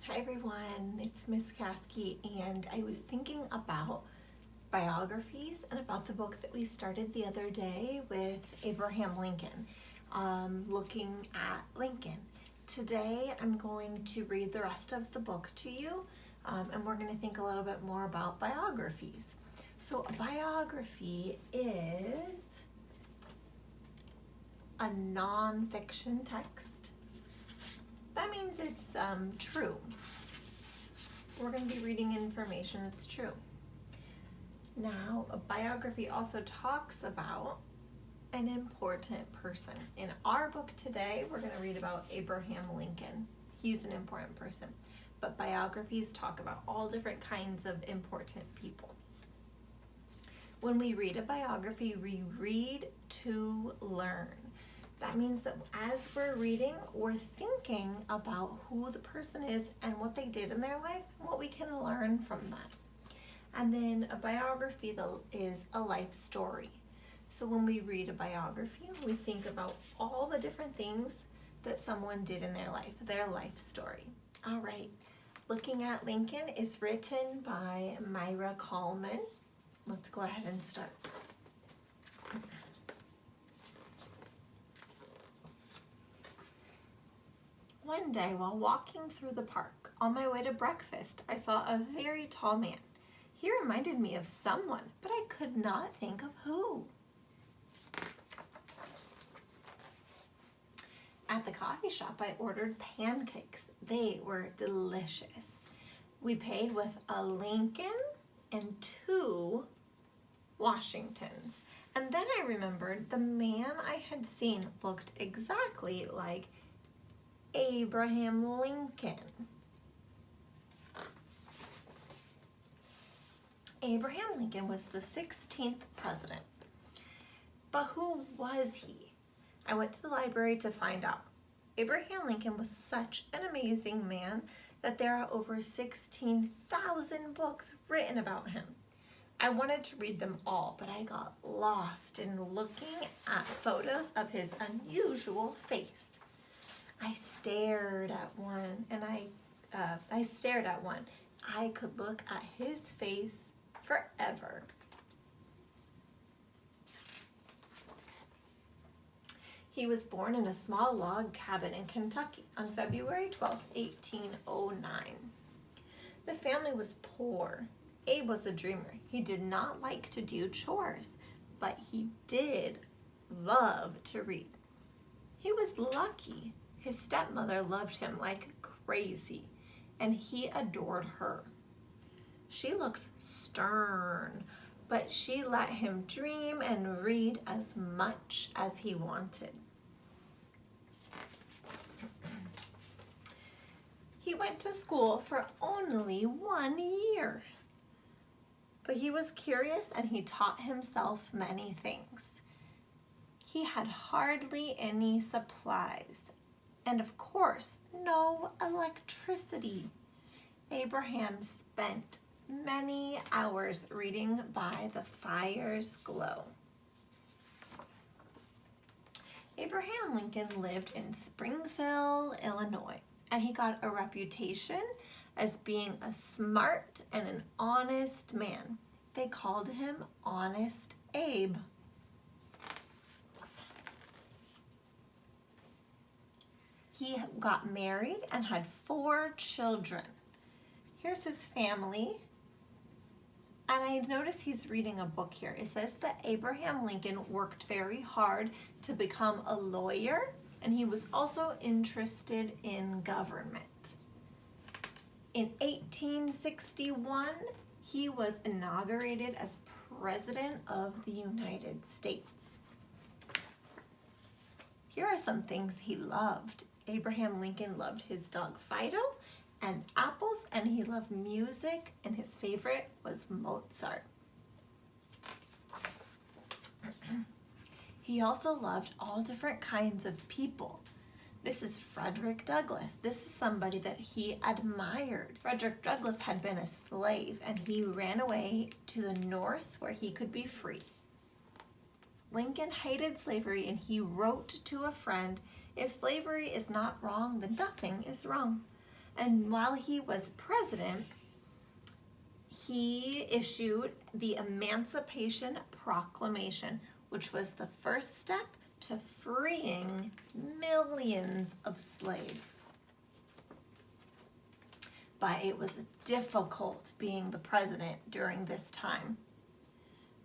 Hi everyone, it's Miss Caskey, and I was thinking about biographies and about the book that we started the other day with Abraham Lincoln, looking at Lincoln. Today I'm going to read the rest of the book to you, and we're going to think a little bit more about biographies. So a biography is a non-fiction text. That means it's true. We're going to be reading information that's true. Now, a biography also talks about an important person. In our book today, we're going to read about Abraham Lincoln. He's an important person. But biographies talk about all different kinds of important people. When we read a biography, we read to learn. That means that as we're reading, we're thinking about who the person is and what they did in their life, and what we can learn from that. And then a biography is a life story. So when we read a biography, we think about all the different things that someone did in their life story. All right, Looking at Lincoln is written by Myra Coleman. Let's go ahead and start. One day, while walking through the park on my way to breakfast, I saw a very tall man. He reminded me of someone, but I could not think of who. At the coffee shop, I ordered pancakes. They were delicious. We paid with a Lincoln and 2 Washingtons. And then I remembered the man I had seen looked exactly like Abraham Lincoln. Abraham Lincoln was the 16th president. But who was he? I went to the library to find out. Abraham Lincoln was such an amazing man that there are over 16,000 books written about him. I wanted to read them all, but I got lost in looking at photos of his unusual face. I stared at one, and I could look at his face forever. He was born in a small log cabin in Kentucky on February 12, 1809. The family was poor. Abe was a dreamer. He did not like to do chores, but he did love to read. He was lucky. His stepmother loved him like crazy, and he adored her. She looked stern, but she let him dream and read as much as he wanted. He went to school for only 1 year, but he was curious and he taught himself many things. He had hardly any supplies, and of course, no electricity. Abraham spent many hours reading by the fire's glow. Abraham Lincoln lived in Springfield, Illinois, and he got a reputation as being a smart and an honest man. They called him Honest Abe. He got married and had 4 children. Here's his family. And I notice he's reading a book here. It says that Abraham Lincoln worked very hard to become a lawyer, and he was also interested in government. In 1861, he was inaugurated as President of the United States. Here are some things he loved. Abraham Lincoln loved his dog Fido and apples, and he loved music, and his favorite was Mozart. He also loved all different kinds of people. This is Frederick Douglass. This is somebody that he admired. Frederick Douglass had been a slave, and he ran away to the north where he could be free. Lincoln hated slavery, and he wrote to a friend, "If slavery is not wrong, then nothing is wrong." And while he was president, he issued the Emancipation Proclamation, which was the first step to freeing millions of slaves. But it was difficult being the president during this time.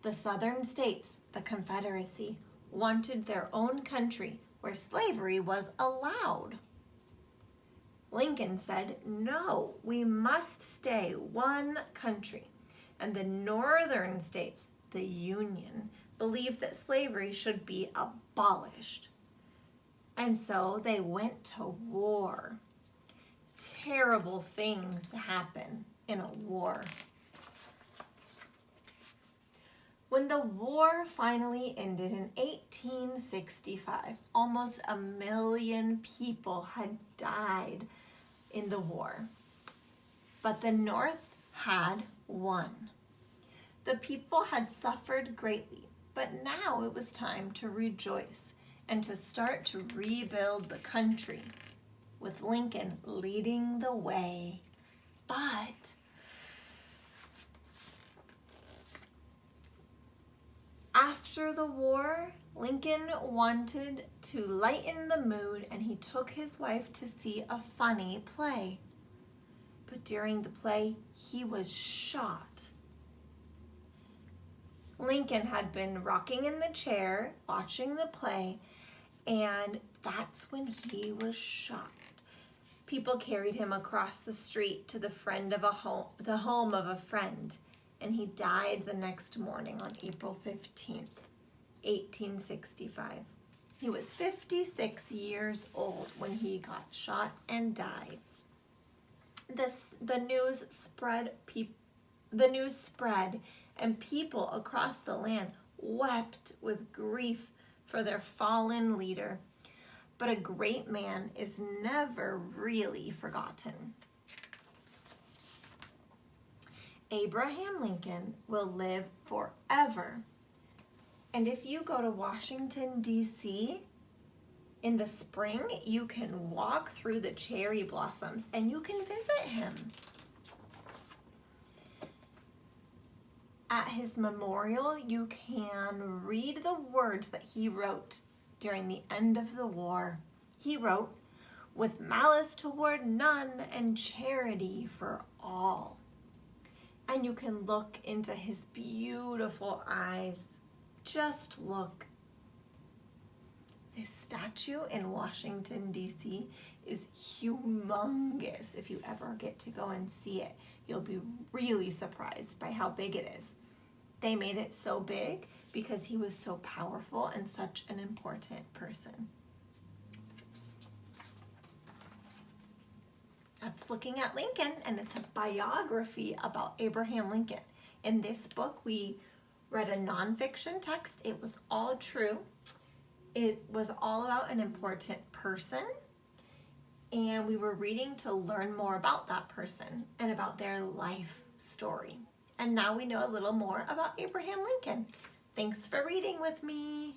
The southern states, the Confederacy, wanted their own country where slavery was allowed. Lincoln said, no, we must stay one country. And the northern states, the Union, believed that slavery should be abolished. And so they went to war. Terrible things happen in a war. When the war finally ended in 1865, almost 1 million people had died in the war. But the North had won. The people had suffered greatly, but now it was time to rejoice and to start to rebuild the country, with Lincoln leading the way. But after the war, Lincoln wanted to lighten the mood, and he took his wife to see a funny play. But during the play, he was shot. Lincoln had been rocking in the chair, watching the play, and that's when he was shot. People carried him across the street to the home of a friend, and he died the next morning on April 15th, 1865. He was 56 years old when he got shot and died. The news spread, and people across the land wept with grief for their fallen leader. But a great man is never really forgotten. Abraham Lincoln will live forever. And if you go to Washington, D.C., in the spring, you can walk through the cherry blossoms and you can visit him. At his memorial, you can read the words that he wrote during the end of the war. He wrote, "With malice toward none and charity for all." And you can look into his beautiful eyes. Just look. This statue in Washington, D.C. is humongous. If you ever get to go and see it, you'll be really surprised by how big it is. They made it so big because he was so powerful and such an important person. That's Looking at Lincoln, and it's a biography about Abraham Lincoln. In this book, we read a nonfiction text. It was all true. It was all about an important person, and we were reading to learn more about that person and about their life story. And now we know a little more about Abraham Lincoln. Thanks for reading with me.